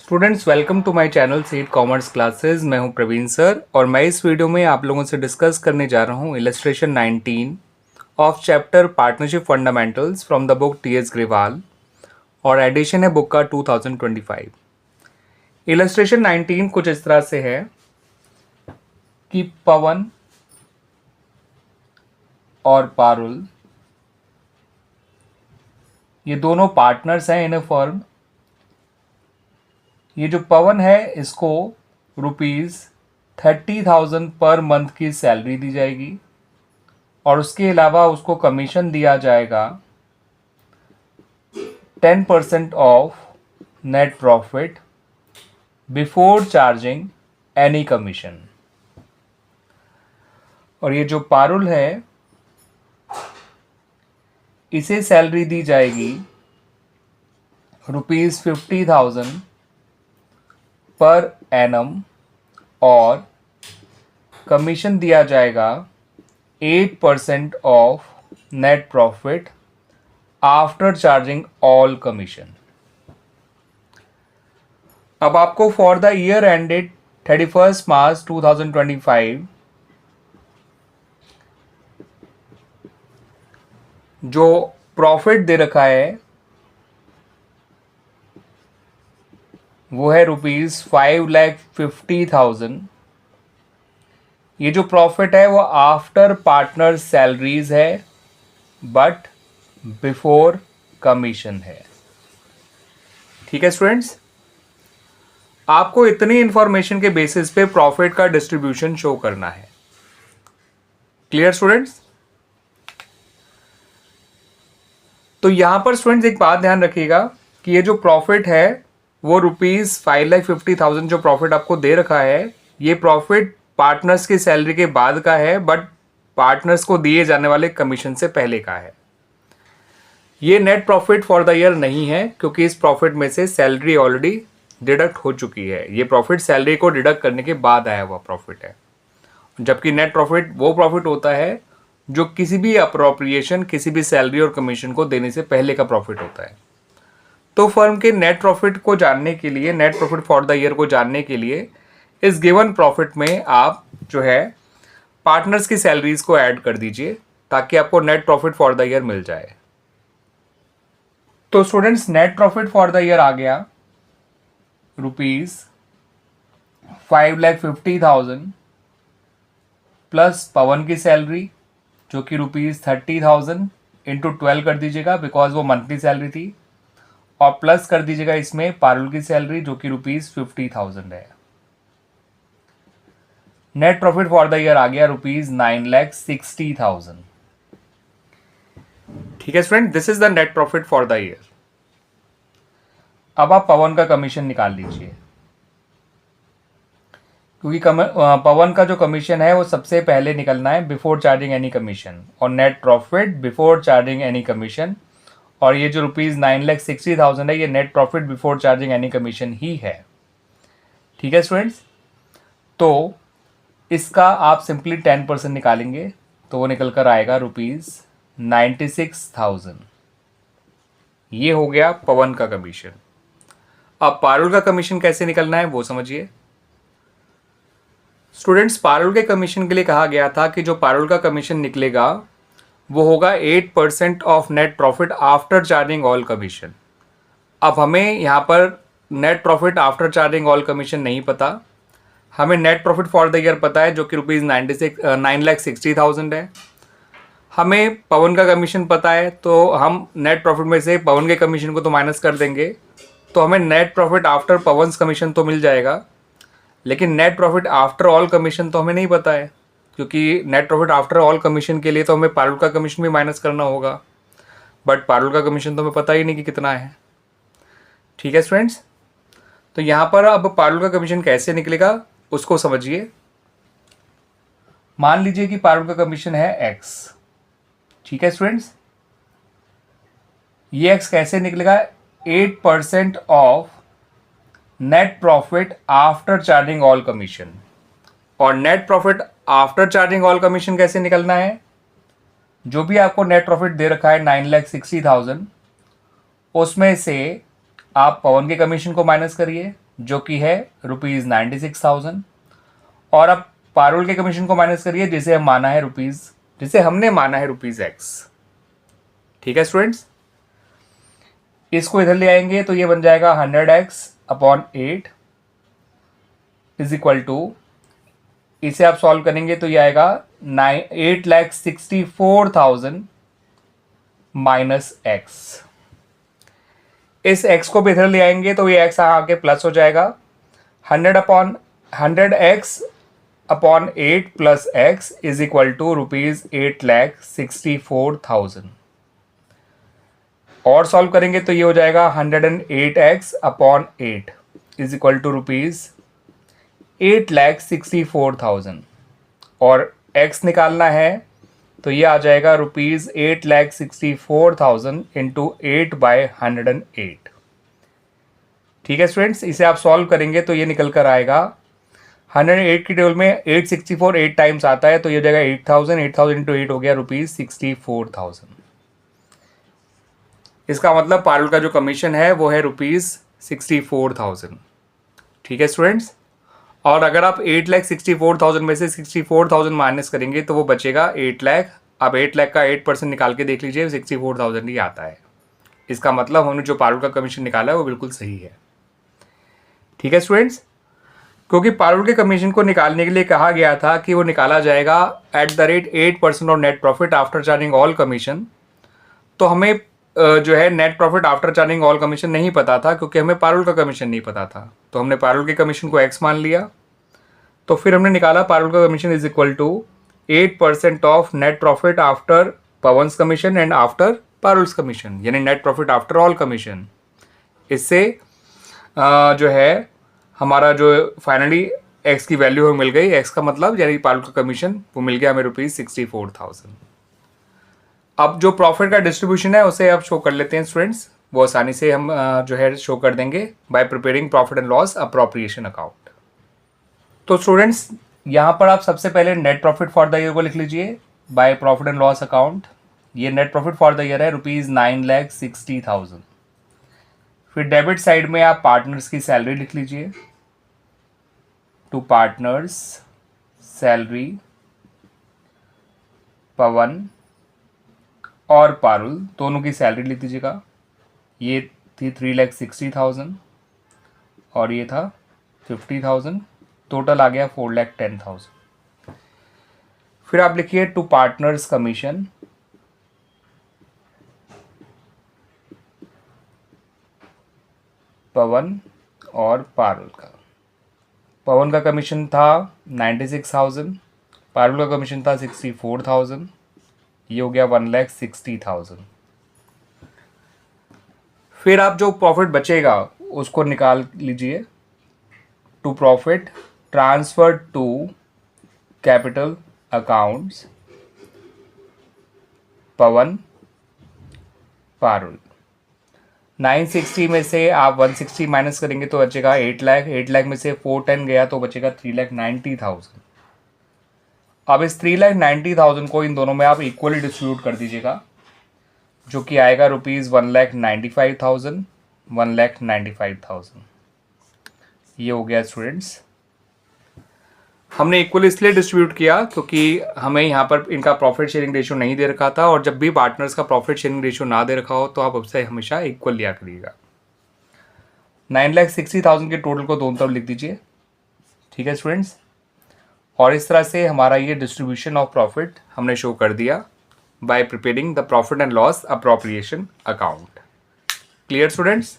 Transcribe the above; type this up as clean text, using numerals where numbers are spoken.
Students welcome to my channel seat commerce classes. मैं हूं Praveen sir और मैं इस वीडियो में आप लोगों से डिस्कस करने जा रहा हूं illustration 19 of chapter partnership fundamentals from the book T.S.. Grewal और एडिशन है बुक का 2025। इलस्ट्रेशन 19 कुछ इस तरह से है कि पवन और पारुल ये दोनों पार्टनर्स हैं इन अ फर्म। ये जो पवन है इसको ₹30,000 पर मंथ की सैलरी दी जाएगी और उसके अलावा उसको कमीशन दिया जाएगा 10% of net profit before charging any commission. और ये जो पारुल है इसे सैलरी दी जाएगी ₹50,000 पर एनम और कमीशन दिया जाएगा 8% of net profit after charging all commission. अब आपको फॉर द ईयर एंडेड 31 मार्च 2025 जो प्रॉफिट दे रखा है वो है ₹5,50,000। ये जो प्रॉफिट है वो आफ्टर पार्टनर सैलरीज है बट बिफोर कमीशन है। ठीक है स्टूडेंट्स, आपको इतनी इंफॉर्मेशन के बेसिस पे प्रॉफिट का डिस्ट्रीब्यूशन शो करना है। Clear students? तो यहां पर स्टूडेंट्स एक बात ध्यान रखिएगा कि ये जो प्रॉफिट है वो ₹5,50,000 जो प्रॉफिट आपको दे रखा है ये प्रॉफिट पार्टनर्स की सैलरी के बाद का है बट पार्टनर्स को दिए जाने वाले कमीशन से पहले का है। ये net profit for the year नहीं है क्योंकि इस प्रॉफिट में से सैलरी ऑलरेडी डिडक्ट हो चुकी है। ये प्रॉफिट सैलरी को डिडक्ट करने के बाद आया हुआ प्रॉफिट है, जबकि नेट प्रॉफिट वो प्रॉफिट होता है जो किसी भी अप्रोप्रिएशन किसी भी सैलरी और कमीशन को देने से पहले का प्रॉफिट होता है। तो फर्म के नेट प्रॉफिट को जानने के लिए, net profit for the year को जानने के लिए इस गिवन प्रॉफिट में आप जो है पार्टनर्स की सैलरीज को ऐड कर दीजिए ताकि आपको net profit for the year मिल जाए। तो students net profit for the year आ गया ₹5,50,000 प्लस पवन की सैलरी जो कि ₹30,000 इंटू 12 कर दीजिएगा बिकॉज वो मंथली सैलरी थी, और प्लस कर दीजिएगा इसमें पारुल की सैलरी जो कि ₹50,000 है। Net profit for the year आ गया ₹9,60,000। ठीक है student, this is the net profit for the year. अब आप पवन का कमीशन निकाल लीजिए क्योंकि पवन का जो कमीशन है वो सबसे पहले निकलना है बिफोर चार्जिंग एनी कमीशन, और net profit before charging any commission, और ये जो ₹9,60,000 है ये net profit before charging any commission ही है। ठीक है स्टूडेंट्स, तो इसका आप सिंपली 10% निकालेंगे तो वो निकल कर आएगा ₹96,000। ये हो गया पवन का कमीशन। अब पारुल का कमीशन कैसे निकलना है वो समझिए। स्टूडेंट्स पारुल के कमीशन के लिए कहा गया था कि जो पारुल का कमीशन निकलेगा वो होगा 8% of net profit after charging all commission. अब हमें यहाँ पर net profit after charging all commission नहीं पता, हमें net profit for the year पता है जो कि ₹9,60,000 है। हमें पवन का कमीशन पता है तो हम नेट प्रॉफिट में से पवन के कमीशन को तो माइनस कर देंगे, तो हमें net profit after Pawan's commission तो मिल जाएगा, लेकिन net profit after all commission तो हमें नहीं पता है क्योंकि net profit after all commission के लिए तो हमें पारुल का कमीशन भी माइनस करना होगा, बट पारुल का कमीशन तो हमें पता ही नहीं कि कितना है। ठीक है स्टूडेंट्स, तो यहाँ पर अब पारुल का कमीशन कैसे निकलेगा उसको समझिए। मान लीजिए कि पारुल का कमीशन है X। ठीक है स्टूडेंट्स, ये X कैसे निकलेगा? 8% of net profit after charging all commission. और net profit after charging all commission कैसे निकलना है? जो भी आपको नेट प्रॉफिट दे रखा है 9,60,000, उसमें से आप पवन के कमीशन को माइनस करिए जो कि है ₹96,000, और आप पारुल के कमीशन को माइनस करिए जिसे हमने माना है ₹X। ठीक है स्टूडेंट्स, इसको इधर ले आएंगे तो ये बन जाएगा 100x/8 इज इक्वल टू, इसे आप सॉल्व करेंगे तो ये आएगा 8,64,000 माइनस x। इस x को भी इधर ले आएंगे तो ये x आके प्लस हो जाएगा। 100x/8 plus x is equal to ₹8,64,000। और सॉल्व करेंगे तो ये हो जाएगा 108x/8 इज इक्वल टू ₹8,64,000, और x निकालना है तो ये आ जाएगा ₹8,64,000 इंटू 8/108। ठीक है स्टूडेंट्स, इसे आप सॉल्व करेंगे तो ये निकल कर आएगा 108 की टेबल में 864 8 टाइम्स आता है तो ये हो जाएगा 8,000 इंटू 8 हो गया ₹64,000। इसका मतलब पारुल का जो कमीशन है वो है ₹64,000। ठीक है स्टूडेंट्स, और अगर आप 8,64,000 में से 64,000 माइनस करेंगे तो वो बचेगा 8 लाख। अब 8 लाख का 8% निकाल के देख लीजिए, 64,000 ही आता है। इसका मतलब हमने जो पारुल का कमीशन निकाला है वो बिल्कुल सही है। ठीक है स्टूडेंट्स, क्योंकि पारुल के कमीशन को निकालने के लिए कहा गया था कि वो निकाला जाएगा @8% of net profit after charging all commission, तो हमें जो है net profit after charging all commission नहीं पता था क्योंकि हमें पारुल का कमीशन नहीं पता था। तो हमने पारुल के कमीशन को x मान लिया, तो फिर हमने निकाला पारुल का commission is equal to 8% of net profit after Pawan's commission and after Parul's commission, यानी net profit after all commission. इससे जो है हमारा जो फाइनली x की वैल्यू हमें मिल गई। x का मतलब यानी पारुल का कमीशन वो मिल गया हमें ₹64,000। अब जो प्रॉफिट का डिस्ट्रीब्यूशन है उसे आप शो कर लेते हैं स्टूडेंट्स, वो आसानी से हम जो है शो कर देंगे by preparing profit and loss appropriation account. तो स्टूडेंट्स यहाँ पर आप सबसे पहले net profit for the year को लिख लीजिए by profit and loss account. ये net profit for the year है ₹9,60,000। फिर डेबिट साइड में आप पार्टनर्स की सैलरी लिख लीजिए, टू पार्टनर्स सैलरी पवन और पारुल दोनों की सैलरी लिख दीजिएगा। ये थी 3,60,000 और ये था 50,000, टोटल आ गया 4,10,000। फिर आप लिखिए टू पार्टनर्स कमीशन पवन और पारुल का। पवन का कमीशन था 96,000, पारुल का कमीशन था 64,000, ये हो गया 1,60,000। फिर आप जो प्रॉफिट बचेगा उसको निकाल लीजिए, to profit transfer to capital accounts Pawan Parul. 960 में से आप 160 माइनस करेंगे तो बचेगा 8 लाख। 8 लाख में से 410 गया तो बचेगा 3,90,000। अब इस 3,90,000 को इन दोनों में आप इक्वली डिस्ट्रीब्यूट कर दीजिएगा, जो कि आएगा ₹1,95,000 1,95,000। ये हो गया स्टूडेंट्स। हमने इक्वल इसलिए डिस्ट्रीब्यूट किया क्योंकि हमें यहाँ पर इनका प्रॉफिट शेयरिंग रेशियो नहीं दे रखा था, और जब भी पार्टनर्स का प्रॉफिट शेयरिंग रेशियो ना दे रखा हो तो आप उससे हमेशा इक्वल लिया करिएगा। 9,60,000 के टोटल को दोनों तरफ लिख दीजिए। ठीक है स्टूडेंट्स, और इस तरह से हमारा ये डिस्ट्रीब्यूशन ऑफ प्रॉफिट हमने शो कर दिया bye preparing the profit and loss appropriation account. Clear students?